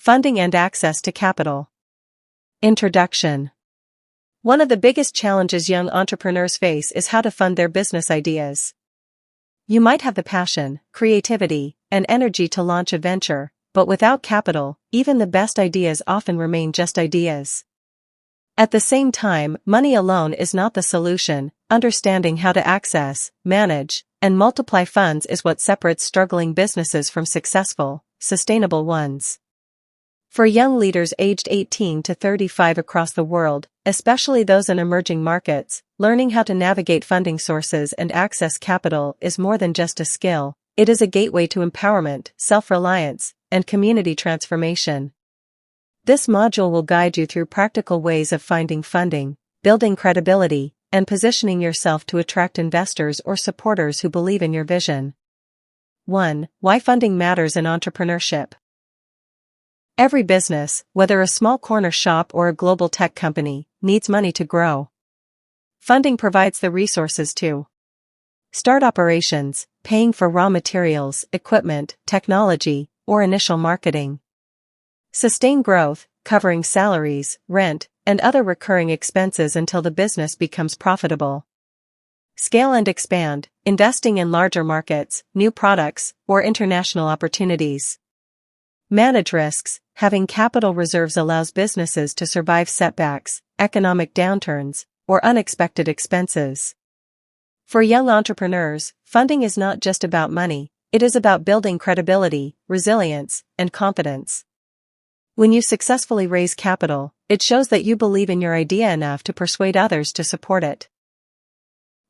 Funding and access to capital. Introduction. One of the biggest challenges young entrepreneurs face is how to fund their business ideas. You might have the passion, creativity, and energy to launch a venture, but without capital, even the best ideas often remain just ideas. At the same time, money alone is not the solution. Understanding how to access, manage, and multiply funds is what separates struggling businesses from successful, sustainable ones. For young leaders aged 18 to 35 across the world, especially those in emerging markets, learning how to navigate funding sources and access capital is more than just a skill. It is a gateway to empowerment, self-reliance, and community transformation. This module will guide you through practical ways of finding funding, building credibility, and positioning yourself to attract investors or supporters who believe in your vision. 1. Why funding matters in entrepreneurship. Every business, whether a small corner shop or a global tech company, needs money to grow. Funding provides the resources to start operations, paying for raw materials, equipment, technology, or initial marketing. Sustain growth, covering salaries, rent, and other recurring expenses until the business becomes profitable. Scale and expand, investing in larger markets, new products, or international opportunities. Manage risks, having capital reserves allows businesses to survive setbacks, economic downturns, or unexpected expenses. For young entrepreneurs, funding is not just about money, it is about building credibility, resilience, and confidence. When you successfully raise capital, it shows that you believe in your idea enough to persuade others to support it.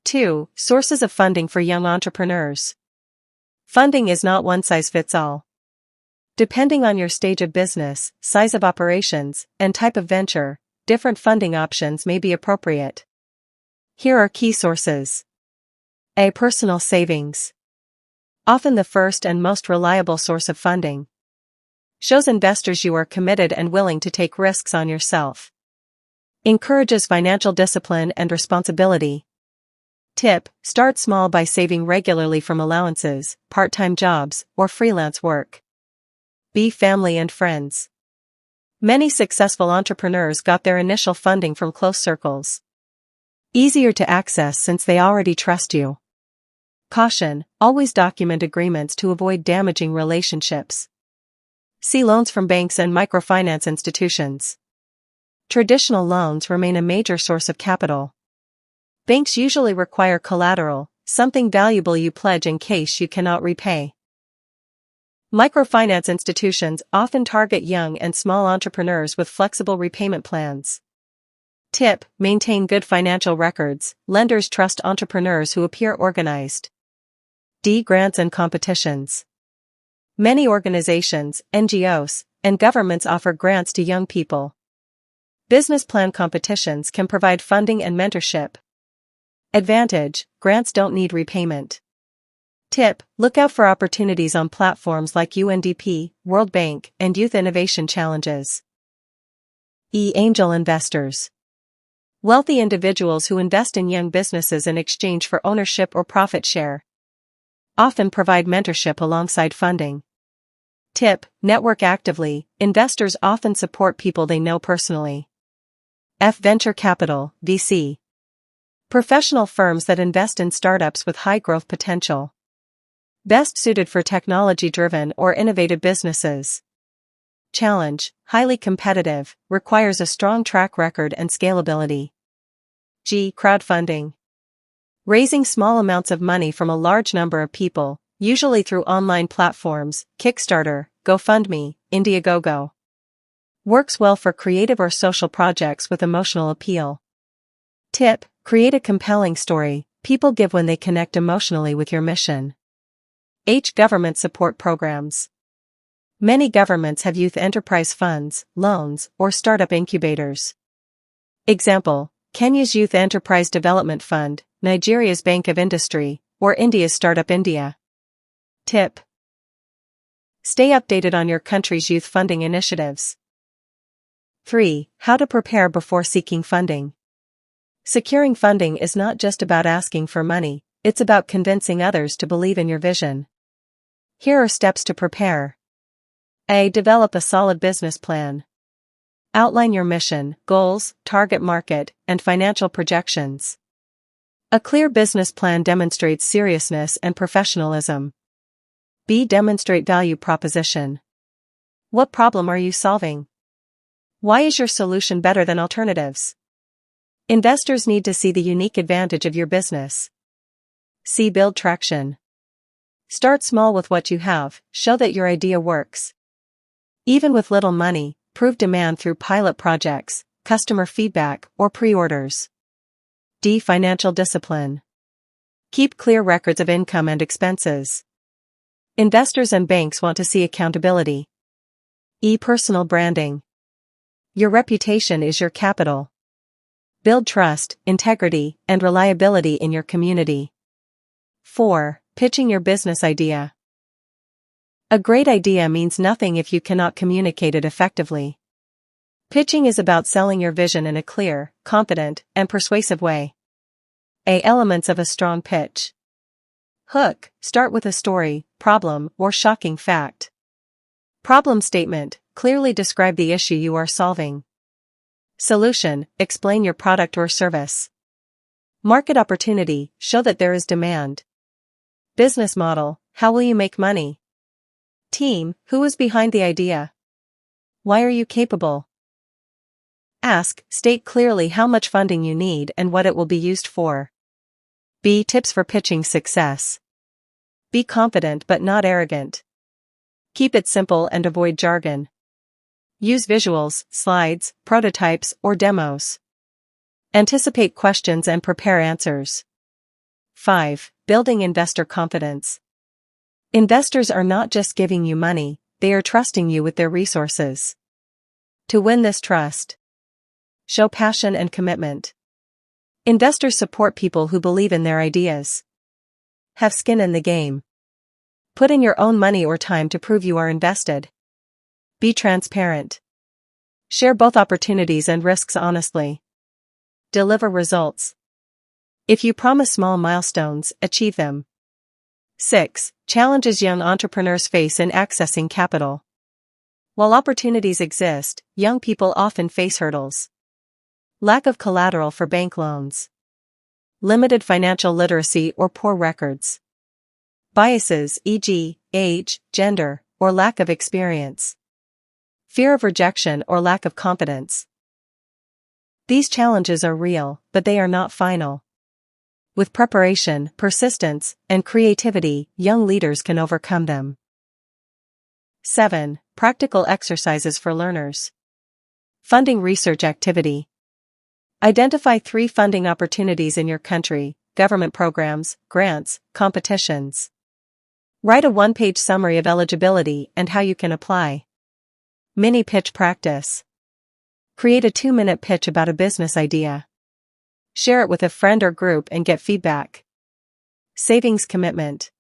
2. Sources of funding for young entrepreneurs. Funding is not one size fits all. Depending on your stage of business, size of operations, and type of venture, different funding options may be appropriate. Here are key sources. A. Personal savings. Often the first and most reliable source of funding. Shows investors you are committed and willing to take risks on yourself. Encourages financial discipline and responsibility. Tip: start small by saving regularly from allowances, part-time jobs, or freelance work. B. Family and friends. Many successful entrepreneurs got their initial funding from close circles. Easier to access since they already trust you. Caution: always document agreements to avoid damaging relationships. See loans from banks and microfinance institutions. Traditional loans remain a major source of capital. Banks usually require collateral, something valuable you pledge in case you cannot repay. Microfinance institutions often target young and small entrepreneurs with flexible repayment plans. Tip: maintain good financial records. Lenders trust entrepreneurs who appear organized. D. Grants and competitions. Many organizations, NGOs, and governments offer grants to young people. Business plan competitions can provide funding and mentorship. Advantage: grants don't need repayment. Tip: look out for opportunities on platforms like UNDP, World Bank, and Youth Innovation Challenges. E. Angel investors. Wealthy individuals who invest in young businesses in exchange for ownership or profit share. Often provide mentorship alongside funding. Tip: network actively. Investors often support people they know personally. F. Venture capital, VC. Professional firms that invest in startups with high growth potential. Best suited for technology-driven or innovative businesses. Challenge: highly competitive, requires a strong track record and scalability. G. Crowdfunding. Raising small amounts of money from a large number of people, usually through online platforms, Kickstarter, GoFundMe, Indiegogo. Works well for creative or social projects with emotional appeal. Tip: create a compelling story. People give when they connect emotionally with your mission. H. Government support programs. Many governments have youth enterprise funds, loans, or startup incubators. Example: Kenya's Youth Enterprise Development Fund, Nigeria's Bank of Industry, or India's Startup India. Tip: stay updated on your country's youth funding initiatives. 3. How to prepare before seeking funding. Securing funding is not just about asking for money, it's about convincing others to believe in your vision. Here are steps to prepare. A. Develop a solid business plan. Outline your mission, goals, target market, and financial projections. A clear business plan demonstrates seriousness and professionalism. B. Demonstrate value proposition. What problem are you solving? Why is your solution better than alternatives? Investors need to see the unique advantage of your business. C. Build traction. Start small with what you have, show that your idea works. Even with little money, prove demand through pilot projects, customer feedback, or pre-orders. D. Financial discipline. Keep clear records of income and expenses. Investors and banks want to see accountability. E. Personal branding. Your reputation is your capital. Build trust, integrity, and reliability in your community. 4. Pitching your business idea. A great idea means nothing if you cannot communicate it effectively. Pitching is about selling your vision in a clear, confident, and persuasive way. A. Elements of a strong pitch. Hook. Start with a story, problem, or shocking fact. Problem statement. Clearly describe the issue you are solving. Solution. Explain your product or service. Market opportunity. Show that there is demand. Business model. How will you make money? Team. Who is behind the idea? Why are you capable? Ask. State clearly how much funding you need and what it will be used for. B. Tips for pitching success. Be confident but not arrogant. Keep it simple and avoid jargon. Use visuals, slides, prototypes, or demos. Anticipate questions and prepare answers. 5. Building investor confidence. Investors are not just giving you money, they are trusting you with their resources. To win this trust, show passion and commitment. Investors support people who believe in their ideas. Have skin in the game. Put in your own money or time to prove you are invested. Be transparent. Share both opportunities and risks honestly. Deliver results. If you promise small milestones, achieve them. 6. Challenges young entrepreneurs face in accessing capital. While opportunities exist, young people often face hurdles. Lack of collateral for bank loans. Limited financial literacy or poor records. Biases, e.g., age, gender, or lack of experience. Fear of rejection or lack of confidence. These challenges are real, but they are not final. With preparation, persistence, and creativity, young leaders can overcome them. 7. Practical exercises for learners. Funding research activity. Identify 3 funding opportunities in your country, government programs, grants, competitions. Write a 1-page summary of eligibility and how you can apply. Mini pitch practice. Create a 2-minute pitch about a business idea. Share it with a friend or group and get feedback. Savings commitment.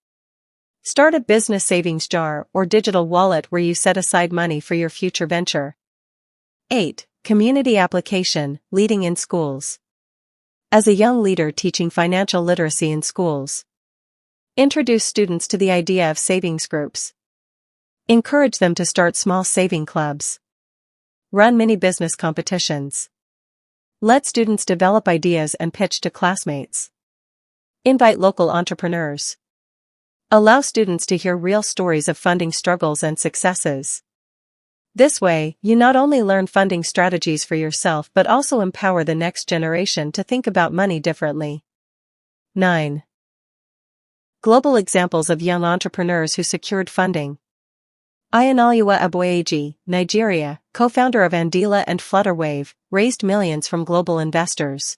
Start a business savings jar or digital wallet where you set aside money for your future venture. 8. Community application, leading in schools. As a young leader teaching financial literacy in schools, introduce students to the idea of savings groups. Encourage them to start small saving clubs. Run mini business competitions. Let students develop ideas and pitch to classmates. Invite local entrepreneurs. Allow students to hear real stories of funding struggles and successes. This way, you not only learn funding strategies for yourself but also empower the next generation to think about money differently. 9. Global examples of young entrepreneurs who secured funding. Ayanaoluwa Aboyeji, Nigeria, co-founder of Andila and Flutterwave, raised millions from global investors.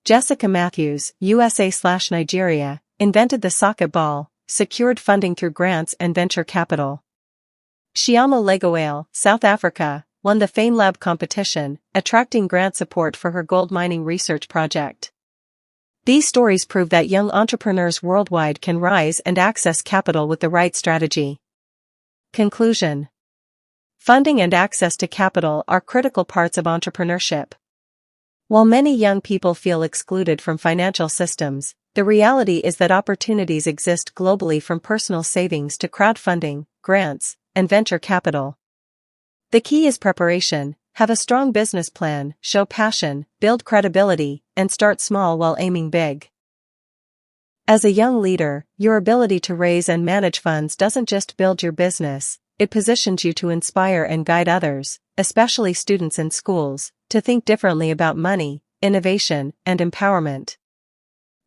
Jessica Matthews, USA/Nigeria, invented the socket ball, secured funding through grants and venture capital. Shiamo Legoale, South Africa, won the FameLab competition, attracting grant support for her gold mining research project. These stories prove that young entrepreneurs worldwide can rise and access capital with the right strategy. Conclusion. Funding and access to capital are critical parts of entrepreneurship. While many young people feel excluded from financial systems, the reality is that opportunities exist globally, from personal savings to crowdfunding, grants, and venture capital. The key is preparation. Have a strong business plan, show passion, build credibility, and start small while aiming big. As a young leader, your ability to raise and manage funds doesn't just build your business, it positions you to inspire and guide others, especially students in schools, to think differently about money, innovation, and empowerment.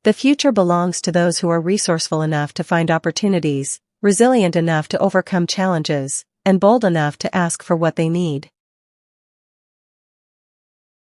The future belongs to those who are resourceful enough to find opportunities, resilient enough to overcome challenges, and bold enough to ask for what they need.